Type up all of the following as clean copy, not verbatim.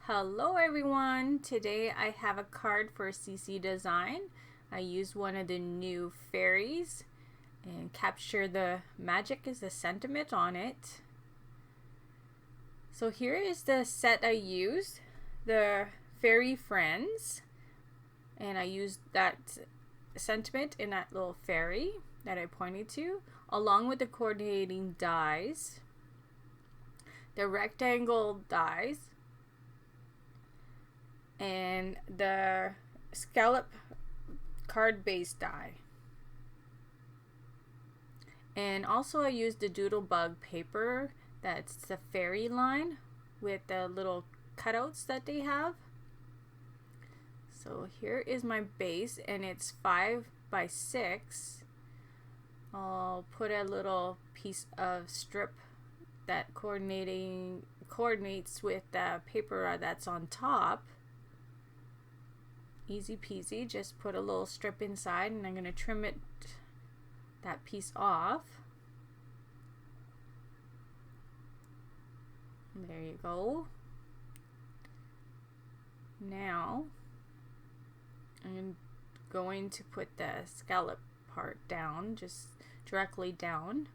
Hello everyone! Today I have a card for CC Design. I used one of the new fairies and capture the magic is the sentiment on it. So here is the set I used, the Fairy Friends, and I used that sentiment in that little fairy that I pointed to, along with the coordinating dies, the rectangle dies, and the scallop card base die. And also I used the Doodlebug paper, that's the fairy line with the little cutouts that they have. So here is my base and it's 5 by 6. I'll put a little piece of strip that coordinates with the paper that's on top. Easy peasy, just put a little strip inside and I'm going to trim that piece off. There you go. Now I'm going to put the scallop part down, just directly down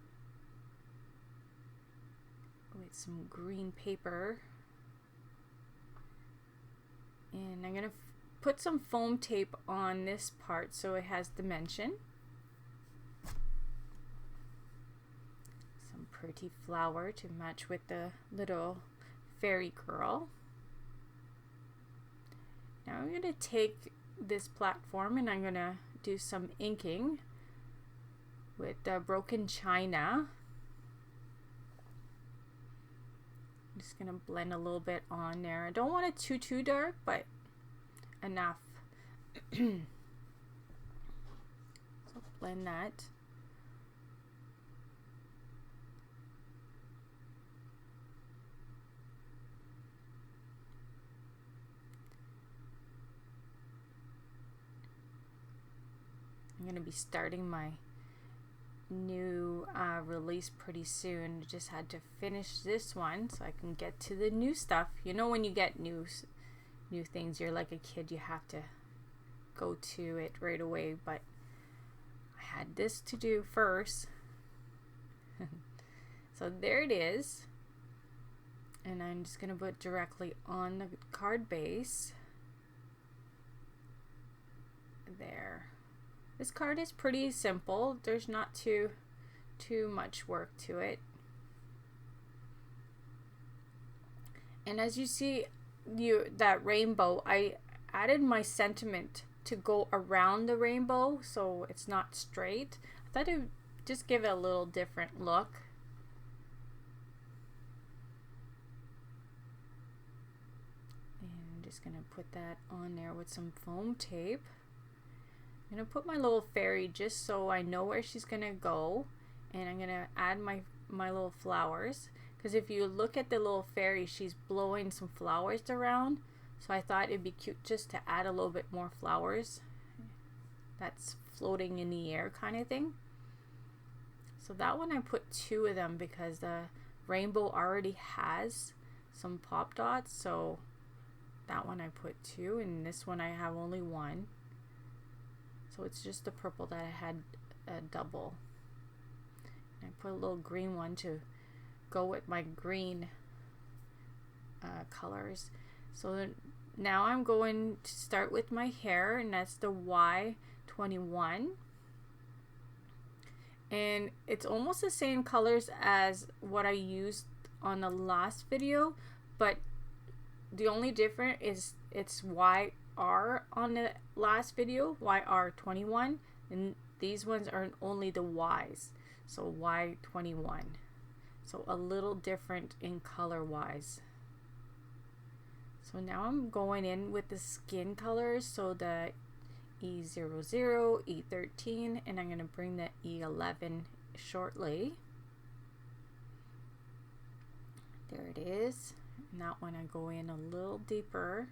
with some green paper, and I'm going to put some foam tape on this part so it has dimension. Some pretty flower to match with the little fairy girl. Now I'm going to take this platform and I'm going to do some inking with broken china. I'm just going to blend a little bit on there. I don't want it too dark, but enough. So blend that. I'm going to be starting my new release pretty soon. Just had to finish this one so I can get to the new stuff. You know, when you get new things, you're like a kid, you have to go to it right away, but I had this to do first. So there it is, and I'm just gonna put directly on the card base there. This card is pretty simple. There's not too much work to it, and as you see, that rainbow, I added my sentiment to go around the rainbow so it's not straight. I thought it would just give it a little different look. And I'm just gonna put that on there with some foam tape. I'm gonna put my little fairy just so I know where she's gonna go, and I'm gonna add my little flowers. Because if you look at the little fairy, she's blowing some flowers around. So I thought it'd be cute just to add a little bit more flowers. That's floating in the air kind of thing. So that one I put 2 of them because the rainbow already has some pop dots. So that one I put 2, and this one I have only 1. So it's just the purple that I had a double. And I put a little green one to go with my green colors. So now I'm going to start with my hair, and that's the Y21, and it's almost the same colors as what I used on the last video, but the only difference is it's YR on the last video, YR21, and these ones are only the Ys, so Y21. So a little different in color wise. So now I'm going in with the skin colors, so the E00, E13, and I'm going to bring the E11 shortly. There it is. And that one I go in a little deeper.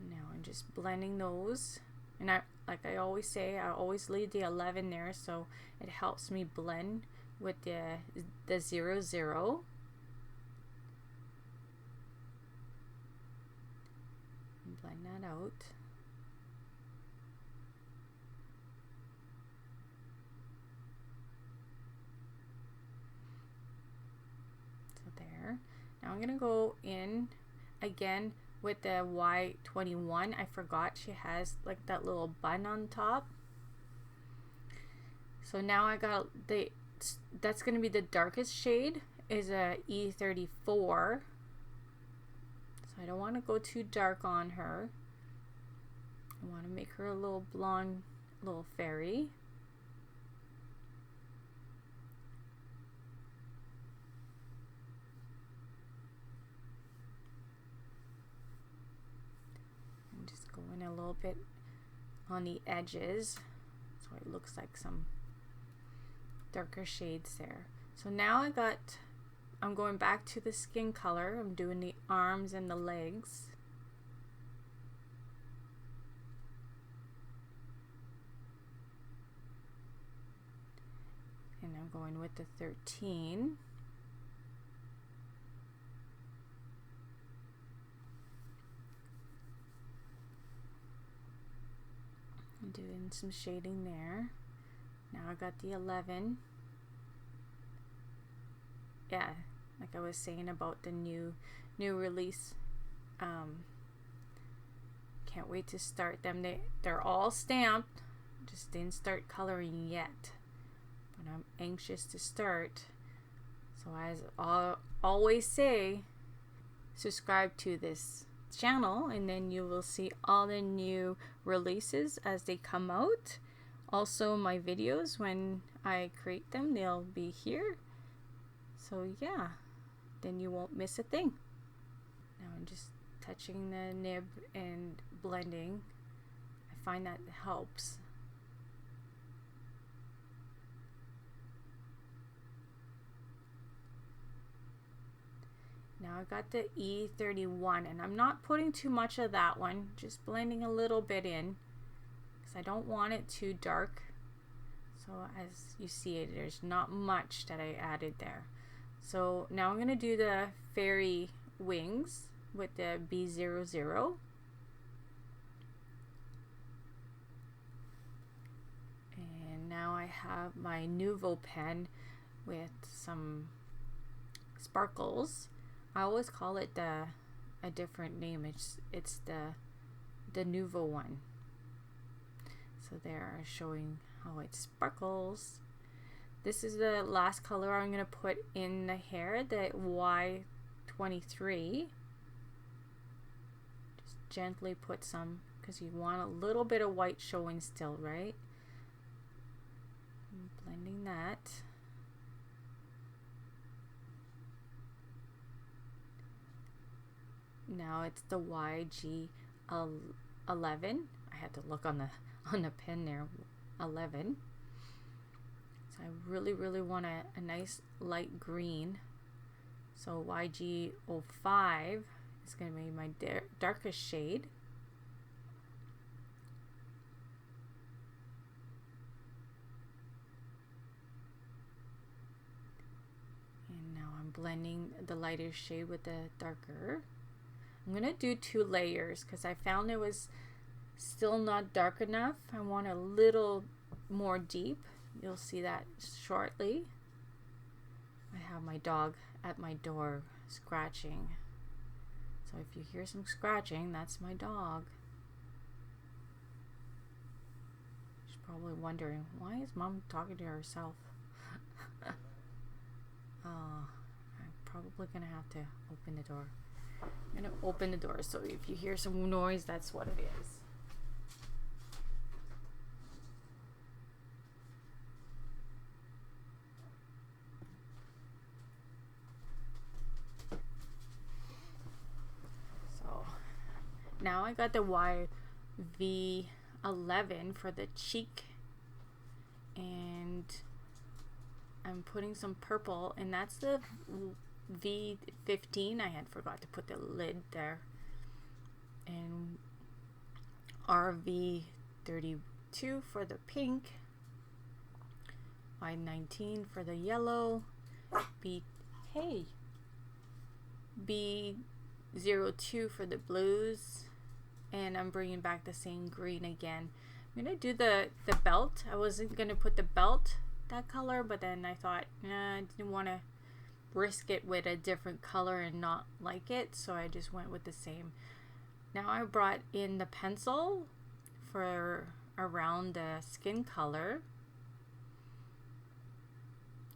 Now I'm just blending those And like I always say, I always leave the 11 there so it helps me blend with the 00. And blend that out. So there. Now I'm gonna go in again with the Y21. I forgot she has like that little bun on top. So now I got that's going to be the darkest shade, is a E34. So I don't want to go too dark on her. I want to make her a little blonde little fairy. I'm just going a little bit on the edges so it looks like some darker shades there. So now I'm going back to the skin color. I'm doing the arms and the legs. And I'm going with the 13. I'm doing some shading there. Now I got the 11. Yeah, like I was saying about the new release. Can't wait to start them. They're all stamped. Just didn't start coloring yet. But I'm anxious to start. So as I always say, subscribe to this channel and then you will see all the new releases as they come out. Also my videos, when I create them, they'll be here. So yeah, then you won't miss a thing. Now I'm just touching the nib and blending. I find that helps. Now I got the E31 and I'm not putting too much of that one, just blending a little bit in because I don't want it too dark. So as you see, there's not much that I added there. So now I'm going to do the fairy wings with the B00. And now I have my Nuvo pen with some sparkles. I always call it a different name. It's the Nuvo one. So they're showing how it sparkles. This is the last color I'm going to put in the hair, the Y23. Just gently put some because you want a little bit of white showing still, right? I'm blending that. Now it's the YG11. I had to look on the pen there. 11. So I really want a nice light green. So YG05 is going to be my darkest shade. And now I'm blending the lighter shade with the darker. I'm going to do 2 layers because I found it was still not dark enough. I want a little more deep. You'll see that shortly. I have my dog at my door scratching. So if you hear some scratching, that's my dog. She's probably wondering, why is Mom talking to herself? I'm probably gonna have to open the door. I'm gonna open the door, so if you hear some noise, that's what it is. So now I got the YV11 for the cheek, and I'm putting some purple, and that's the V15. I had forgot to put the lid there. And RV 32 for the pink, wide 19 for the yellow, B02 for the blues, and I'm bringing back the same green again. I'm gonna do the belt. I wasn't gonna put the belt that color, but then I thought, nah, I didn't want to risk it with a different color and not like it, so I just went with the same. Now I brought in the pencil for around the skin color,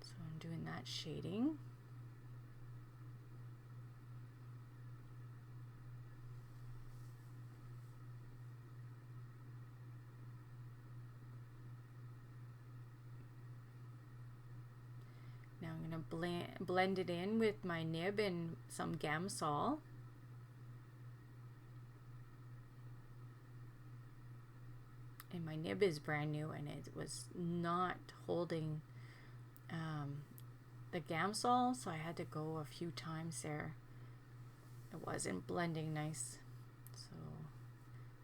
so I'm doing that shading. Now I'm going to blend it in with my nib and some Gamsol. And my nib is brand new and it was not holding the Gamsol, so I had to go a few times there. It wasn't blending nice, so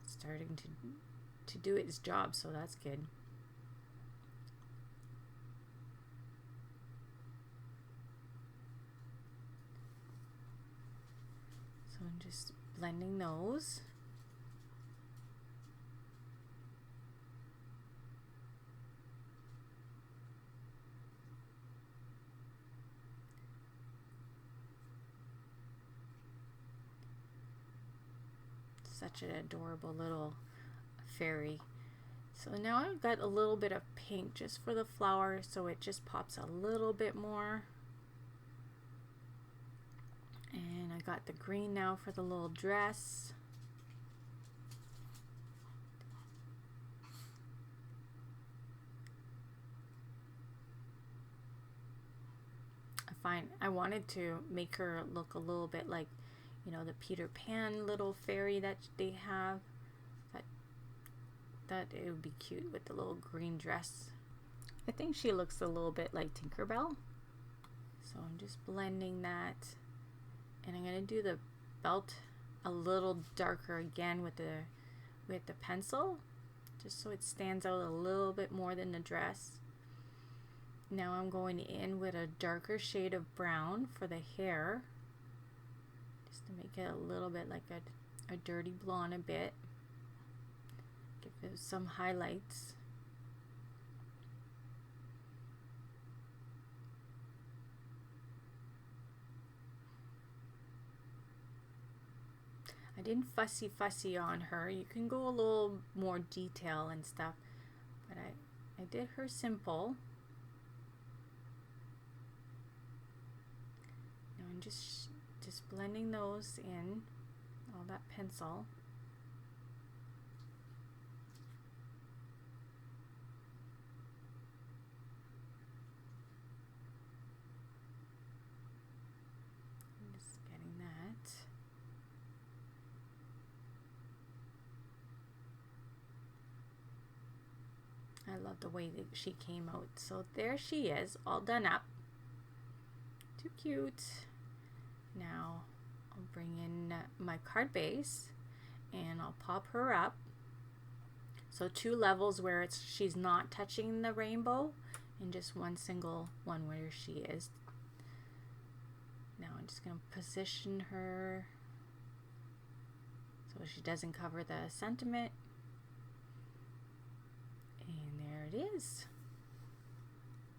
it's starting to do its job, so that's good. So I'm just blending those. Such an adorable little fairy. So now I've got a little bit of pink just for the flower, so it just pops a little bit more. And I got the green now for the little dress. I wanted to make her look a little bit like, you know, the Peter Pan little fairy that they have. That it would be cute with the little green dress. I think she looks a little bit like Tinkerbell. So I'm just blending that. And I'm going to do the belt a little darker again with the pencil, just so it stands out a little bit more than the dress. Now I'm going in with a darker shade of brown for the hair, just to make it a little bit like a dirty blonde a bit. Give it some highlights. I didn't fussy on her. You can go a little more detail and stuff, but I did her simple. Now I'm just blending those in, all that pencil. I'm just getting that. I love the way that she came out. So there she is, all done up. Too cute. Now I'll bring in my card base and I'll pop her up. So 2 levels where she's not touching the rainbow, and just one single one where she is. Now I'm just going to position her so she doesn't cover the sentiment. And there it is.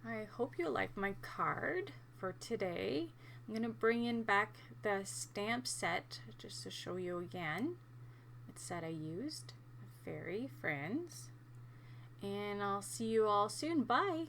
I hope you like my card for today. I'm going to bring in back the stamp set just to show you again what set I used. Fairy Friends. And I'll see you all soon. Bye.